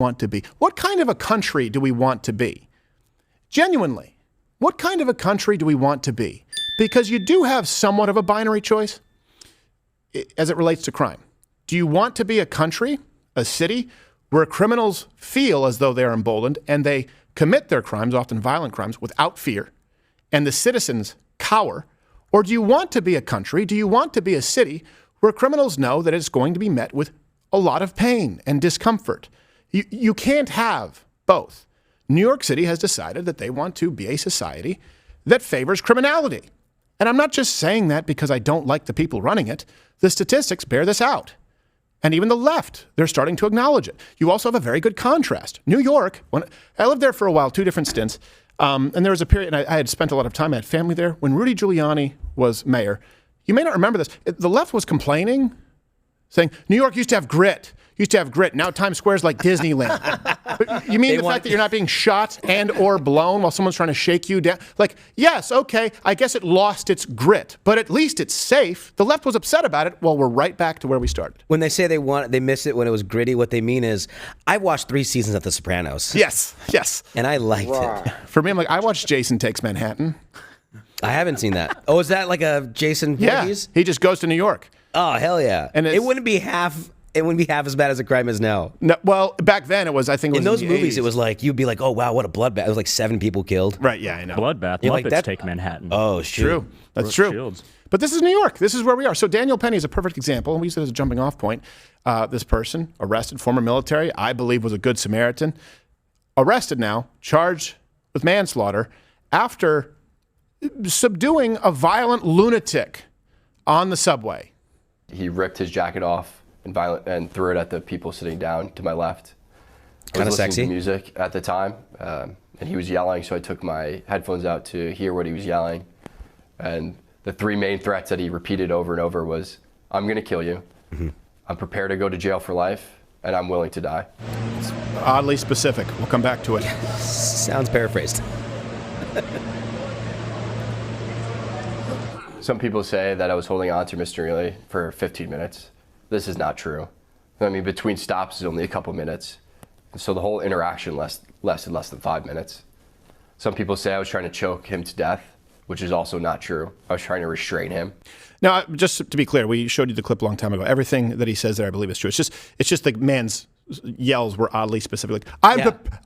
want to be? What kind of a country do we want to be? Genuinely, what kind of a country do we want to be? Because you do have somewhat of a binary choice as it relates to crime. Do you want to be a country, a city, where criminals feel as though they're emboldened and they commit their crimes, often violent crimes, without fear, and the citizens cower? Or do you want to be a country, do you want to be a city where criminals know that it's going to be met with a lot of pain and discomfort? You can't have both. New York City has decided that they want to be a society that favors criminality. And I'm not just saying that because I don't like the people running it. The statistics bear this out. And even the left, they're starting to acknowledge it. You also have a very good contrast. New York, when I lived there for a while, 2 different stints, and there was a period, and I had spent a lot of time, I had family there, when Rudy Giuliani was mayor. You may not remember this. The left was complaining, saying, New York used to have grit. Now Times Square is like Disneyland. You mean the fact that you're not being shot and or blown while someone's trying to shake you down? Like, yes, okay, I guess it lost its grit, but at least it's safe. The left was upset about it. Well, we're right back to where we started. When they say they miss it when it was gritty, what they mean is, I watched 3 seasons of The Sopranos. Yes. And I liked it. For me, I'm like, I watched Jason Takes Manhattan. I haven't seen that. Oh, is that like a Jason Voorhees? Yeah, he just goes to New York. Oh, hell yeah. And it wouldn't be half as bad as a crime is now. No, well, back then it was, I think it was in those movies, 80s. It was like, you'd be like, oh, wow, what a bloodbath. It was like 7 people killed. Right, yeah, I know. Bloodbath. You're Muppets like that? Take Manhattan. Oh, shoot. True. That's true. Shields. But this is New York. This is where we are. So Daniel Penny is a perfect example, and we use it as a jumping off point. This person, arrested, former military, I believe was a good Samaritan, arrested now, charged with manslaughter after subduing a violent lunatic on the subway. He ripped his jacket off and threw it at the people sitting down to my left. Kind of sexy. To music at the time, and he was yelling, so I took my headphones out to hear what he was yelling. And the 3 main threats that he repeated over and over was, I'm going to kill you, I'm prepared to go to jail for life, and I'm willing to die. It's oddly specific. We'll come back to it. Sounds paraphrased. Some people say that I was holding on to Mr. Neely for 15 minutes. This is not true. I mean, between stops is only a couple minutes. So the whole interaction lasted less than 5 minutes. Some people say I was trying to choke him to death, which is also not true. I was trying to restrain him. Now, just to be clear, we showed you the clip a long time ago. Everything that he says there, I believe, is true. It's just the man's yells were oddly specific. Like,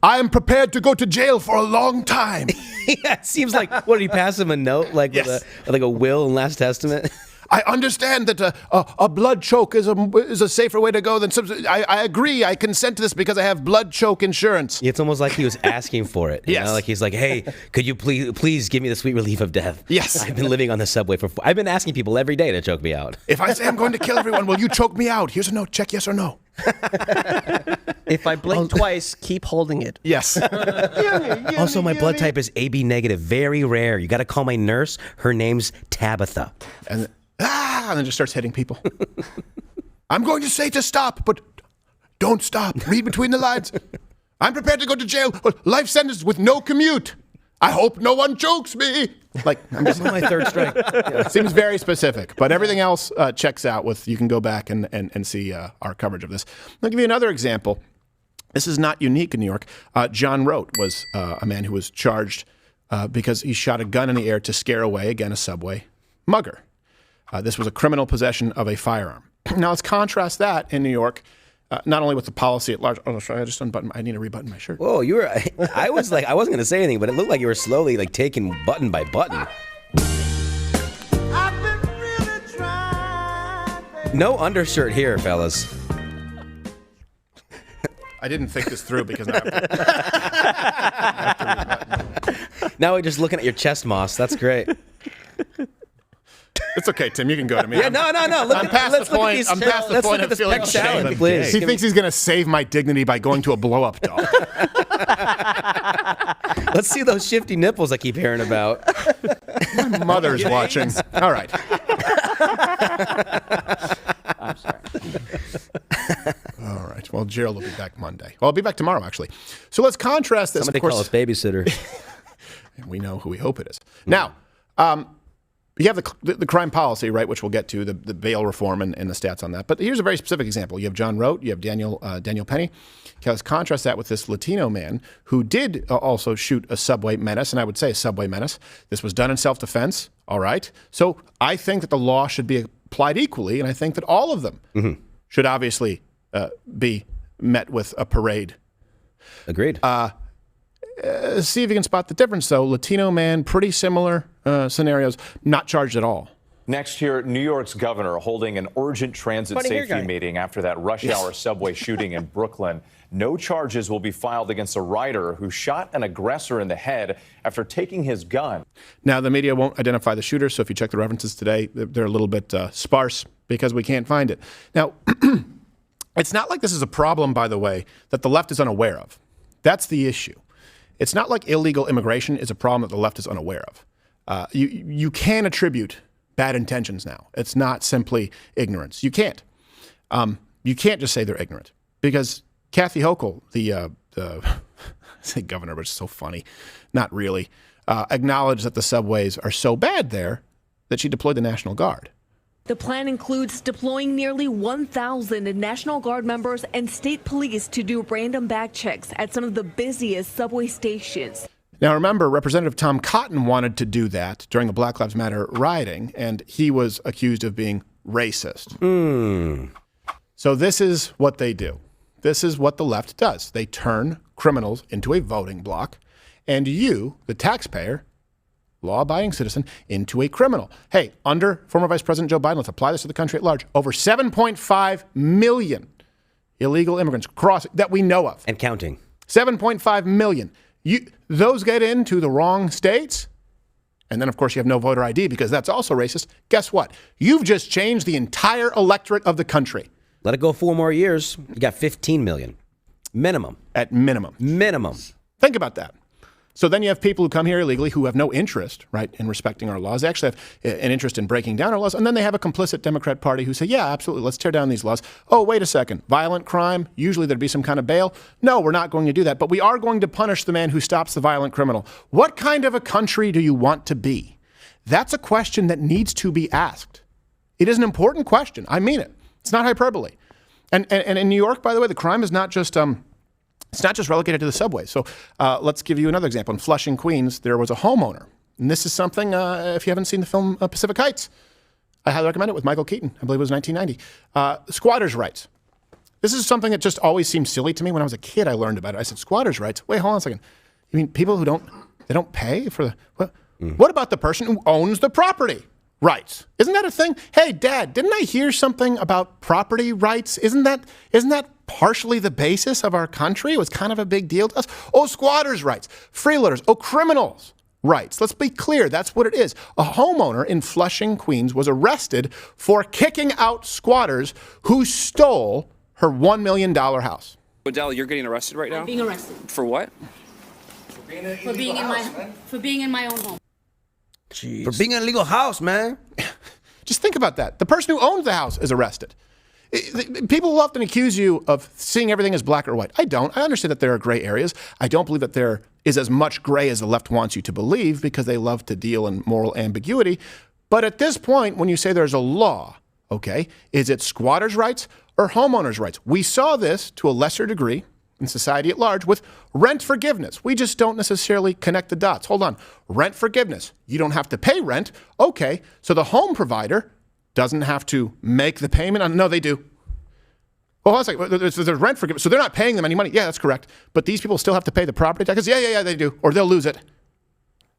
I am prepared to go to jail for a long time. Yeah, it seems like, what, did he pass him a note like Yes. with like a will in Last Testament? I understand that a blood choke is a safer way to go than I agree. I consent to this because I have blood choke insurance. It's almost like he was asking for it. You Yes. know? Like he's like, hey, could you please give me the sweet relief of death? Yes. I've been living on the subway I've been asking people every day to choke me out. If I say I'm going to kill everyone, will you choke me out? Here's a note. Check yes or no. If I blink twice, keep holding it. Yes. Also, my blood type is AB negative. Very rare. You got to call my nurse. Her name's Tabitha. And then just starts hitting people. I'm going to say to stop, but don't stop. Read between the lines. I'm prepared to go to jail. Life sentence with no commute. I hope no one chokes me. Like, I'm just I'm on my 3rd strike. It seems very specific, but everything else checks out with, you can go back and see our coverage of this. I'll give you another example. This is not unique in New York. John Rote was a man who was charged because he shot a gun in the air to scare away, again, a subway mugger. This was a criminal possession of a firearm. Now let's contrast that in New York, not only with the policy at large. Oh, sorry, I just unbuttoned. I need to rebutton my shirt. Whoa, you were. I was like, I wasn't going to say anything, but it looked like you were slowly like taking button by button. No undershirt here, fellas. I didn't think this through because now I have to rebutton. Now we're just looking at your chest, Moss. That's great. It's okay, Tim. You can go to me. Yeah, no. I'm past the point. I'm past the point of feeling shame. Please. He thinks he's going to save my dignity by going to a blow-up doll. Let's see those shifty nipples I keep hearing about. My mother's watching. All right. I'm sorry. All right. Well, Gerald will be back Monday. Well, I'll be back tomorrow, actually. So let's contrast this. Somebody of course, call us babysitter. we know who we hope it is. Now, you have the crime policy, right, which we'll get to, the bail reform and the stats on that. But here's a very specific example. You have John Rote, you have Daniel Penny. Let's contrast that with this Latino man who did also shoot a subway menace, and I would say a subway menace. This was done in self-defense, all right? So I think that the law should be applied equally, and I think that all of them should obviously be met with a parade. Agreed. See if you can spot the difference, though. Latino man, pretty similar scenarios, not charged at all. Next year, New York's governor holding an urgent transit Funny hair safety guy. meeting after that rush hour subway shooting in Brooklyn. No charges will be filed against a rider who shot an aggressor in the head after taking his gun. Now, the media won't identify the shooter, so if you check the references today, they're a little bit sparse because we can't find it. Now, it's not like this is a problem, by the way, that the left is unaware of. That's the issue. It's not like illegal immigration is a problem that the left is unaware of. You can attribute bad intentions now. It's not simply ignorance. You can't. You can't just say they're ignorant because Kathy Hochul, the I say governor, but it's so funny, not really, acknowledged that the subways are so bad there that she deployed the National Guard. The plan includes deploying nearly 1,000 National Guard members and state police to do random bag checks at some of the busiest subway stations. Now, remember, Representative Tom Cotton wanted to do that during the Black Lives Matter rioting, and he was accused of being racist. So this is what they do. This is what the left does. They turn criminals into a voting bloc, and you, the taxpayer, law-abiding citizen, into a criminal. Hey, under former Vice President Joe Biden, let's apply this to the country at large. Over 7.5 million illegal immigrants crossing that we know of. And counting. 7.5 million. Those get into the wrong states, and then, of course, you have no voter ID because that's also racist. Guess what? You've just changed the entire electorate of the country. Let it go 4 more years. You got 15 million. Minimum. At minimum. Minimum. Think about that. So then you have people who come here illegally who have no interest, right, in respecting our laws. They actually have an interest in breaking down our laws. And then they have a complicit Democrat Party who say, yeah, absolutely, let's tear down these laws. Oh, wait a second. Violent crime, usually there'd be some kind of bail. No, we're not going to do that. But we are going to punish the man who stops the violent criminal. What kind of a country do you want to be? That's a question that needs to be asked. It is an important question. I mean it. It's not hyperbole. And in New York, by the way, the crime is not just it's not just relegated to the subway. So let's give you another example. In Flushing, Queens, there was a homeowner. And this is something, if you haven't seen the film Pacific Heights, I highly recommend it with Michael Keaton. I believe it was 1990. Squatters' rights. This is something that just always seemed silly to me. When I was a kid, I learned about it. I said, squatters' rights? Wait, hold on a second. You mean people who don't pay for the, what? What about the person who owns the property? Rights. Isn't that a thing? Hey, Dad, didn't I hear something about property rights? Isn't that partially the basis of our country? It was kind of a big deal to us. Oh, squatters' rights, freeloaders, oh, criminals' rights. Let's be clear. That's what it is. A homeowner in Flushing, Queens was arrested for kicking out squatters who stole her $1 million house. Odell, you're getting arrested right now? Being arrested. For what? For being in my own home. For being in a legal house, man. Just think about that. The person who owns the house is arrested. People will often accuse you of seeing everything as black or white. I don't. I understand that there are gray areas. I don't believe that there is as much gray as the left wants you to believe because they love to deal in moral ambiguity. But at this point, when you say there's a law, okay, is it squatters' rights or homeowners' rights? We saw this to a lesser degree in society at large with rent forgiveness. We just don't necessarily connect the dots. Hold on. Rent forgiveness. You don't have to pay rent. Okay. So the home provider doesn't have to make the payment. No, they do. Well, hold on a second. There's rent forgiveness. So they're not paying them any money. Yeah, that's correct. But these people still have to pay the property taxes. Yeah, they do. Or they'll lose it.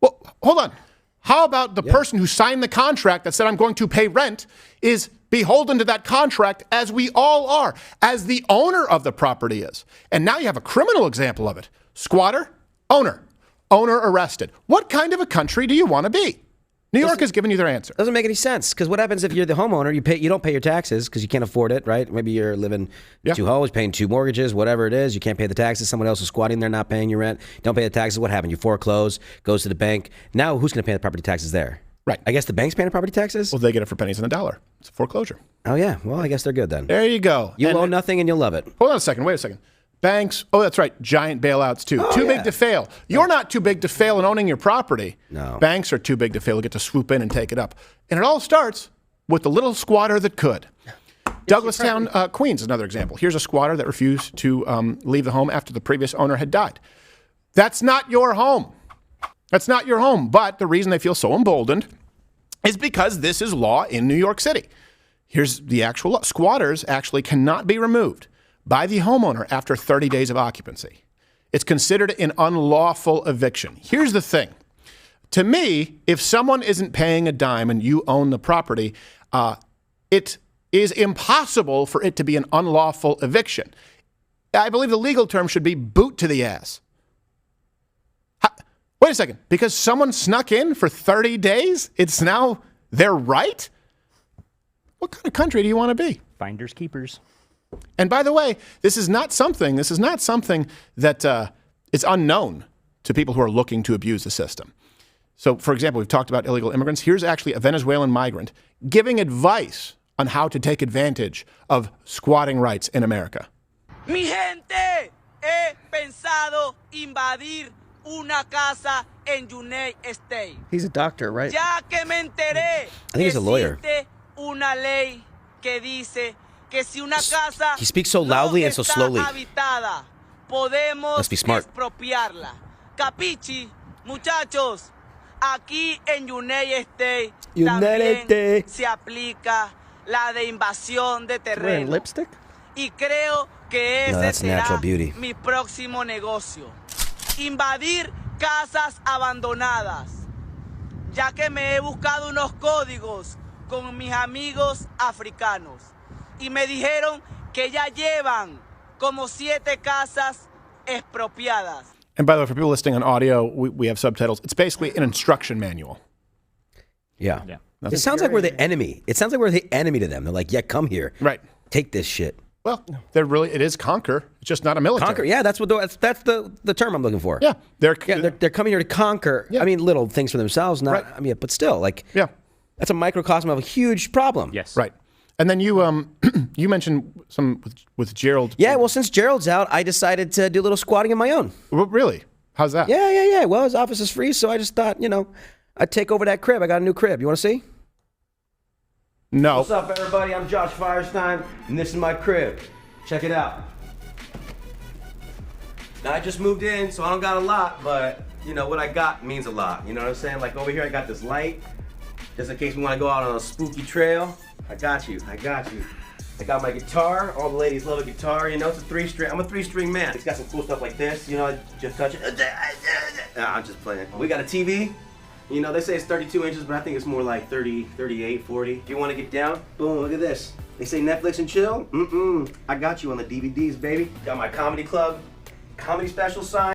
Well, hold on. How about the person who signed the contract that said I'm going to pay rent is beholden to that contract, as we all are, as the owner of the property is. And now you have a criminal example of it. Squatter, owner arrested. What kind of a country do you want to be? New York has given you their answer. Doesn't make any sense, because what happens if you're the homeowner? You don't pay your taxes because you can't afford it, right? Maybe you're living two homes, paying 2 mortgages, whatever it is. You can't pay the taxes. Someone else is squatting there, not paying your rent. Don't pay the taxes. What happened? You foreclose, goes to the bank. Now who's going to pay the property taxes there? Right. I guess the bank's paying the property taxes? Well, they get it for pennies on the dollar. It's a foreclosure. Oh, yeah. Well, I guess they're good then. There you go. You owe nothing and you'll love it. Hold on a second. Wait a second. Banks, oh, that's right, giant bailouts too. Too big to fail. You're not too big to fail in owning your property. No. Banks are too big to fail to get to swoop in and take it up. And it all starts with the little squatter that could. Douglastown, Queens, is another example. Here's a squatter that refused to leave the home after the previous owner had died. That's not your home. That's not your home. But the reason they feel so emboldened is because this is law in New York City. Here's the actual law. Squatters actually cannot be removed by the homeowner after 30 days of occupancy. It's considered an unlawful eviction. Here's the thing. To me, if someone isn't paying a dime and you own the property, it is impossible for it to be an unlawful eviction. I believe the legal term should be boot to the ass. Wait a second. Because someone snuck in for 30 days, it's now their right? What kind of country do you want to be? Finders keepers. And by the way, this is not something that is unknown to people who are looking to abuse the system. So, for example, we've talked about illegal immigrants. Here's actually a Venezuelan migrant giving advice on how to take advantage of squatting rights in America. Mi gente, he pensado invadir una casa en United States. He's a doctor, right? Ya que me enteré, I think he's a lawyer. existe una ley que dice que si una casa He speaks so loudly no and so está slowly. habitada, podemos Must be smart. expropiarla. Capichi, muchachos, aquí en United States United también States. se aplica la de invasión de Wearing terreno. lipstick? Y creo que No, ese that's natural será beauty. mi próximo negocio. Invadir casas abandonadas. Ya que me he buscado unos códigos con mis amigos africanos. Y me dijeron que ya llevan como 7 casas expropiadas. And by the way, for people listening on audio, we have subtitles. It's basically an instruction manual. Yeah. It sounds like we're the enemy. It sounds like we're the enemy to them. They're like, yeah, come here. Right. Take this shit. Well, it is conquer. It's just not a military. Conquer. Yeah, that's the term I'm looking for. Yeah. They're coming here to conquer. Yeah. I mean, little things for themselves, not. Right. I mean, but still, like. Yeah. That's a microcosm of a huge problem. Yes. Right. And then you you mentioned some with Gerald. Yeah. Well, since Gerald's out, I decided to do a little squatting of my own. Well, really? How's that? Yeah. Well, his office is free, so I just thought, I'd take over that crib. I got a new crib. You want to see? No. What's up, everybody? I'm Josh Firestein, and this is my crib. Check it out. Now, I just moved in, so I don't got a lot, but, what I got means a lot. You know what I'm saying? Like, over here, I got this light, just in case we want to go out on a spooky trail. I got you. I got my guitar. All the ladies love a guitar. It's a 3-string. I'm a 3-string man. It's got some cool stuff like this. I just touch it. Nah, I'm just playing. We got a TV. They say it's 32 inches, but I think it's more like 30, 38, 40. If you want to get down, boom, look at this. They say Netflix and chill. I got you on the DVDs, baby. Got my comedy club, comedy special sign.